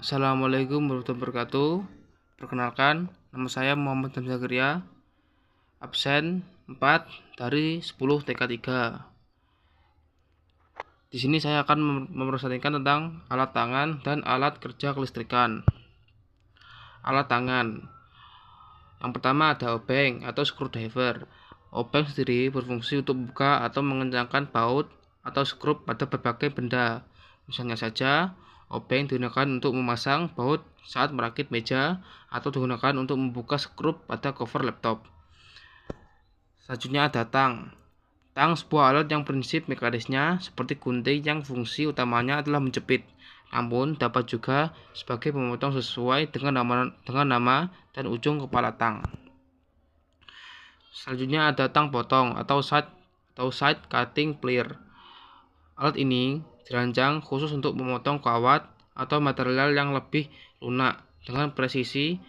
Assalamualaikum warahmatullahi wabarakatuh. Perkenalkan, nama saya Muhammad Zakaria, absen 4 dari 10 TK3. Di sini saya akan mempresentasikan tentang alat tangan dan alat kerja kelistrikan. Alat tangan. Yang pertama ada obeng atau screwdriver. Obeng sendiri berfungsi untuk membuka atau mengencangkan baut atau skrup pada berbagai benda. Misalnya saja, obeng digunakan untuk memasang baut saat merakit meja atau digunakan untuk membuka skrup pada cover laptop. Selanjutnya ada tang. Tang sebuah alat yang prinsip mekanisnya seperti gunting yang fungsi utamanya adalah menjepit, namun dapat juga sebagai pemotong sesuai dengan nama dan ujung kepala tang. Selanjutnya ada tang potong atau side cutting plier. Alat ini dirancang khusus untuk memotong kawat atau material yang lebih lunak dengan presisi.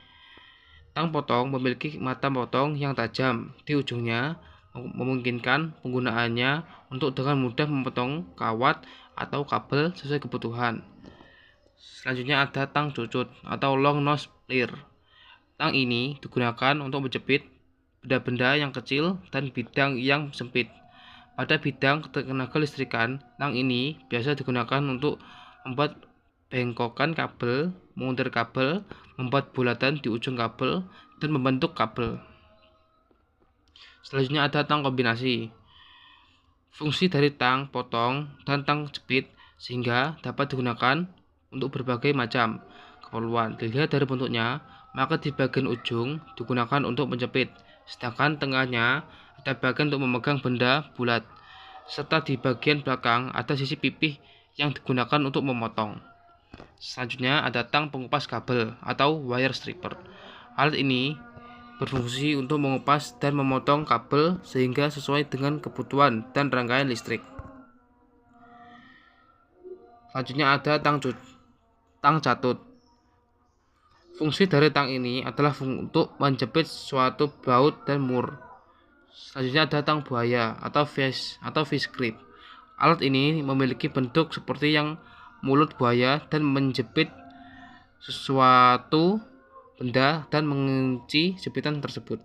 Tang potong memiliki mata potong yang tajam di ujungnya, memungkinkan penggunaannya untuk dengan mudah memotong kawat atau kabel sesuai kebutuhan. Selanjutnya ada tang cucut atau long nose plier. Tang ini digunakan untuk menjepit benda-benda yang kecil dan bidang yang sempit. Pada bidang tenaga listrikan, tang ini biasa digunakan untuk membuat bengkokan kabel, menguntir kabel, membuat bulatan di ujung kabel, dan membentuk kabel. Selanjutnya ada tang kombinasi. Fungsi dari tang potong dan tang jepit sehingga dapat digunakan untuk berbagai macam keperluan. Dilihat dari bentuknya, maka di bagian ujung digunakan untuk menjepit, sedangkan tengahnya ada bagian untuk memegang benda bulat, serta di bagian belakang ada sisi pipih yang digunakan untuk memotong. Selanjutnya ada tang pengupas kabel atau wire stripper. Alat ini berfungsi untuk mengupas dan memotong kabel sehingga sesuai dengan kebutuhan dan rangkaian listrik. Selanjutnya ada tang catut. Fungsi dari tang ini adalah untuk menjepit suatu baut dan mur. Selanjutnya ada tang buaya atau fish grip. Alat ini memiliki bentuk seperti yang mulut buaya dan menjepit sesuatu benda dan mengunci jepitan tersebut.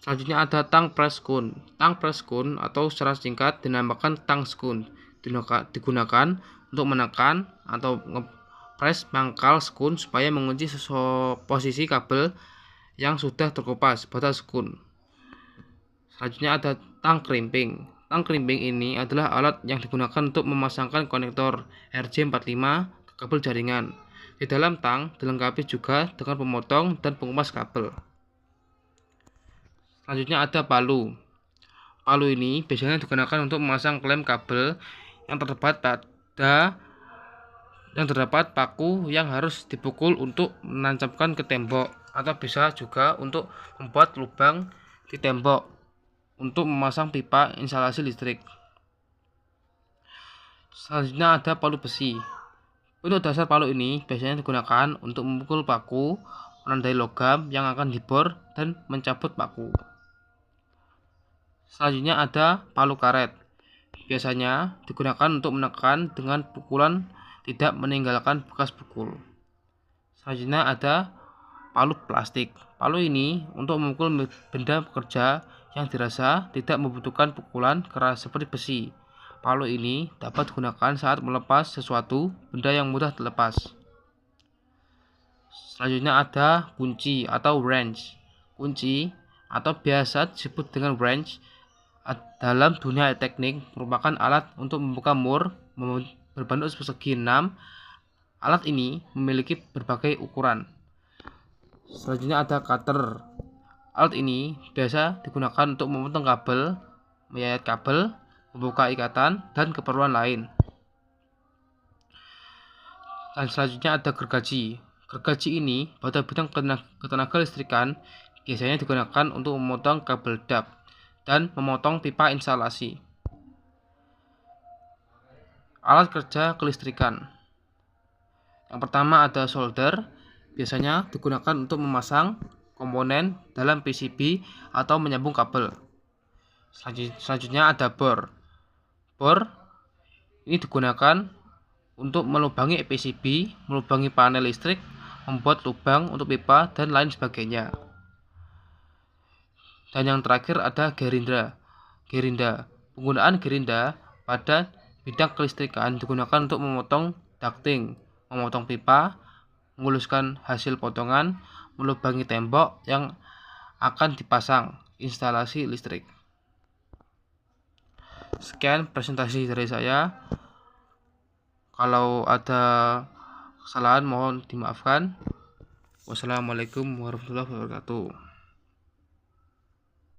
Selanjutnya ada tang press gun. Tang press gun atau secara singkat dinamakan tang skun digunakan untuk menekan atau ngepres pangkal skun supaya mengunci posisi kabel yang sudah terkupas pada skun. Selanjutnya ada tang crimping. Tang crimping ini adalah alat yang digunakan untuk memasangkan konektor RJ45 ke kabel jaringan. Di dalam tang dilengkapi juga dengan pemotong dan pengupas kabel. Selanjutnya ada palu. Palu ini biasanya digunakan untuk memasang klem kabel yang terdapat paku yang harus dipukul untuk menancapkan ke tembok, atau bisa juga untuk membuat lubang di tembok untuk memasang pipa instalasi listrik. Selanjutnya ada palu besi. Untuk dasar palu ini biasanya digunakan untuk memukul paku, menandai logam yang akan dibor, dan mencabut paku. Selanjutnya ada palu karet. Biasanya digunakan untuk menekan dengan pukulan, tidak meninggalkan bekas pukul. Selanjutnya ada palu plastik. Palu ini untuk memukul benda pekerja yang dirasa tidak membutuhkan pukulan keras seperti besi. Palu ini dapat digunakan saat melepas sesuatu benda yang mudah dilepas. Selanjutnya ada kunci atau wrench. Kunci atau biasa disebut dengan wrench dalam dunia teknik merupakan alat untuk membuka mur berbentuk persegi 6. Alat ini memiliki berbagai ukuran. Selanjutnya ada cutter. Alat ini biasa digunakan untuk memotong kabel, menyayat kabel, membuka ikatan, dan keperluan lain. Dan selanjutnya ada gergaji. Gergaji ini pada bidang ketenaga listrikan biasanya digunakan untuk memotong kabel duct dan memotong pipa instalasi. Alat kerja kelistrikan. Yang pertama ada solder. Biasanya digunakan untuk memasang komponen dalam PCB atau menyambung kabel. Selanjutnya ada bor. Bor ini digunakan untuk melubangi PCB, melubangi panel listrik, membuat lubang untuk pipa, dan lain sebagainya. Dan yang terakhir ada gerinda. Penggunaan gerinda pada bidang kelistrikan digunakan untuk memotong ducting, memotong pipa, menguluskan hasil potongan, melubangi tembok yang akan dipasang instalasi listrik. Sekian presentasi dari saya. Kalau ada kesalahan mohon dimaafkan. Wassalamualaikum warahmatullahi wabarakatuh.